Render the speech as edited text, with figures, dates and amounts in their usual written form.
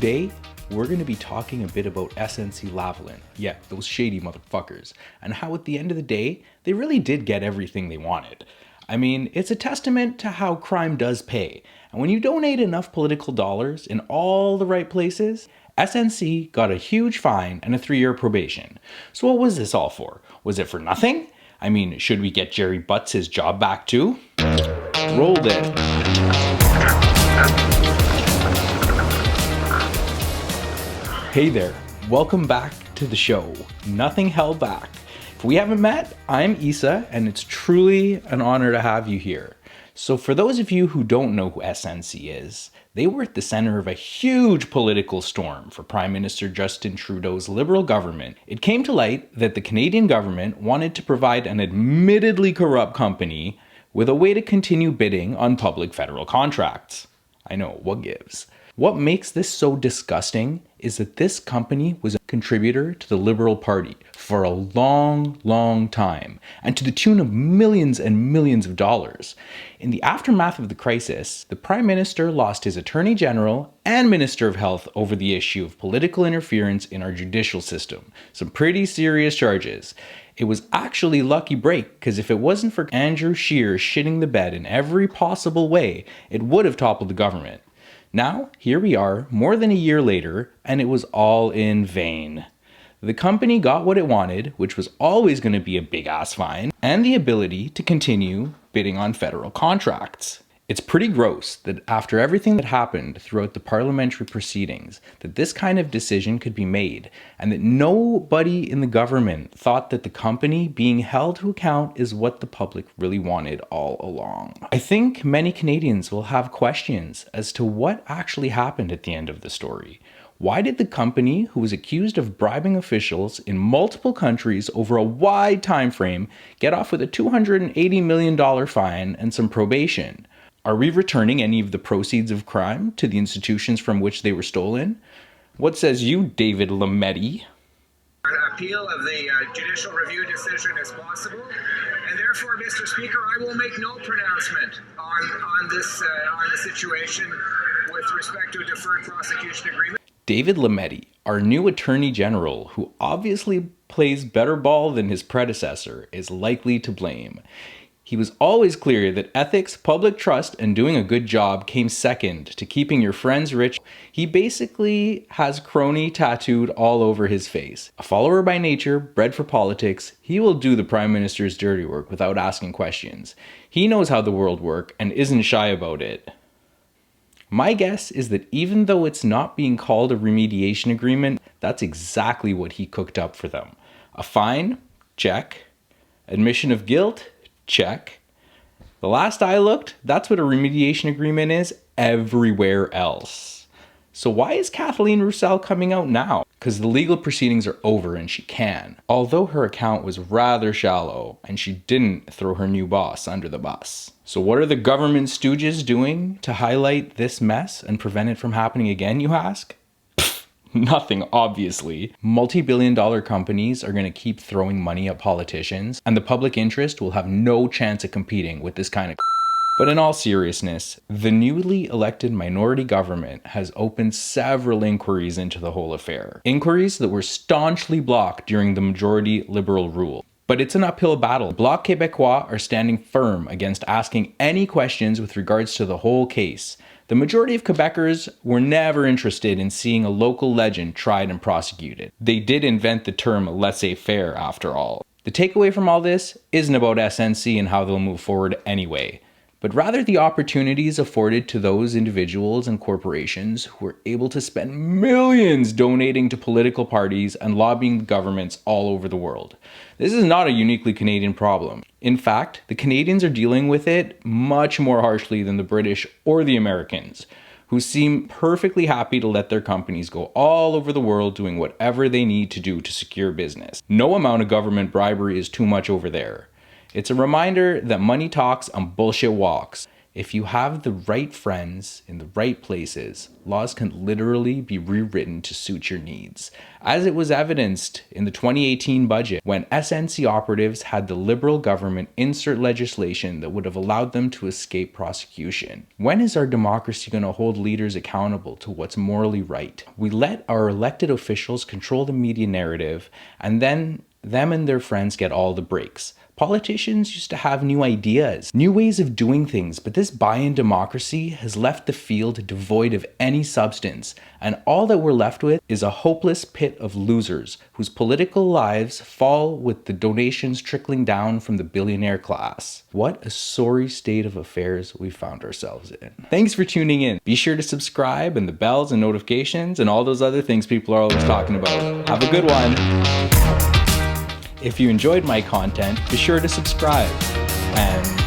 Today, we're going to be talking a bit about SNC Lavalin. Yeah, those shady motherfuckers. And how at the end of the day, they really did get everything they wanted. I mean, it's a testament to how crime does pay. And when you donate enough political dollars in all the right places, SNC got a huge fine and a 3-year probation. So what was this all for? Was it for nothing? I mean, should we get Jerry Butts his job back too? Roll it. Hey there, welcome back to the show, Nothing Held Back. If we haven't met, I'm Issa, and it's truly an honor to have you here. So for those of you who don't know who SNC is, they were at the center of a huge political storm for Prime Minister Justin Trudeau's Liberal government. It came to light that the Canadian government wanted to provide an admittedly corrupt company with a way to continue bidding on public federal contracts. I know, what gives? What makes this so disgusting is that this company was a contributor to the Liberal Party for a long time, and to the tune of millions and millions of dollars. In the aftermath of the crisis, the Prime Minister lost his Attorney General and Minister of Health over the issue of political interference in our judicial system. Some pretty serious charges. It was actually a lucky break, because if it wasn't for Andrew Scheer shitting the bed in every possible way, it would have toppled the government. Now, here we are, more than a year later, and it was all in vain. The company got what it wanted, which was always going to be a big-ass fine, and the ability to continue bidding on federal contracts. It's pretty gross that after everything that happened throughout the parliamentary proceedings, that this kind of decision could be made, and that nobody in the government thought that the company being held to account is what the public really wanted all along. I think many Canadians will have questions as to what actually happened at the end of the story. Why did the company, who was accused of bribing officials in multiple countries over a wide time frame, get off with a $280 million fine and some probation? Are we returning any of the proceeds of crime to the institutions from which they were stolen? What says you, David Lametti? Appeal of the judicial review decision as possible, and therefore, Mr. Speaker, I will make no pronouncement on the situation with respect to a deferred prosecution agreement. David Lametti, our new Attorney General, who obviously plays better ball than his predecessor, is likely to blame. He was always clear that ethics, public trust, and doing a good job came second to keeping your friends rich. He basically has crony tattooed all over his face. A follower by nature, bred for politics, he will do the Prime Minister's dirty work without asking questions. He knows how the world works and isn't shy about it. My guess is that even though it's not being called a remediation agreement, that's exactly what he cooked up for them. A fine? Check. Admission of guilt? Check. The last I looked, that's what a remediation agreement is everywhere else. So why is Kathleen Roussel coming out now? Because the legal proceedings are over and she can. Although her account was rather shallow and she didn't throw her new boss under the bus. So what are the government stooges doing to highlight this mess and prevent it from happening again, you ask? Nothing, obviously. Multi-billion-dollar companies are going to keep throwing money at politicians, and the public interest will have no chance of competing with this kind of. But in all seriousness, the newly elected minority government has opened several inquiries into the whole affair. Inquiries that were staunchly blocked during the majority Liberal rule. But it's an uphill battle. Bloc Québécois are standing firm against asking any questions with regards to the whole case. The majority of Quebecers were never interested in seeing a local legend tried and prosecuted. They did invent the term laissez-faire after all. The takeaway from all this isn't about SNC and how they'll move forward anyway, but rather the opportunities afforded to those individuals and corporations who are able to spend millions donating to political parties and lobbying governments all over the world. This is not a uniquely Canadian problem. In fact, the Canadians are dealing with it much more harshly than the British or the Americans, who seem perfectly happy to let their companies go all over the world doing whatever they need to do to secure business. No amount of government bribery is too much over there. It's a reminder that money talks and bullshit walks. If you have the right friends in the right places, laws can literally be rewritten to suit your needs, as it was evidenced in the 2018 budget when SNC operatives had the Liberal government insert legislation that would have allowed them to escape prosecution. When is our democracy going to hold leaders accountable to what's morally right? We let our elected officials control the media narrative, and then them and their friends get all the breaks. Politicians used to have new ideas, new ways of doing things, but this buy-in democracy has left the field devoid of any substance, and all that we're left with is a hopeless pit of losers whose political lives fall with the donations trickling down from the billionaire class. What a sorry state of affairs we found ourselves in. Thanks for tuning in. Be sure to subscribe and the bells and notifications and all those other things people are always talking about. Have a good one. If you enjoyed my content, be sure to subscribe and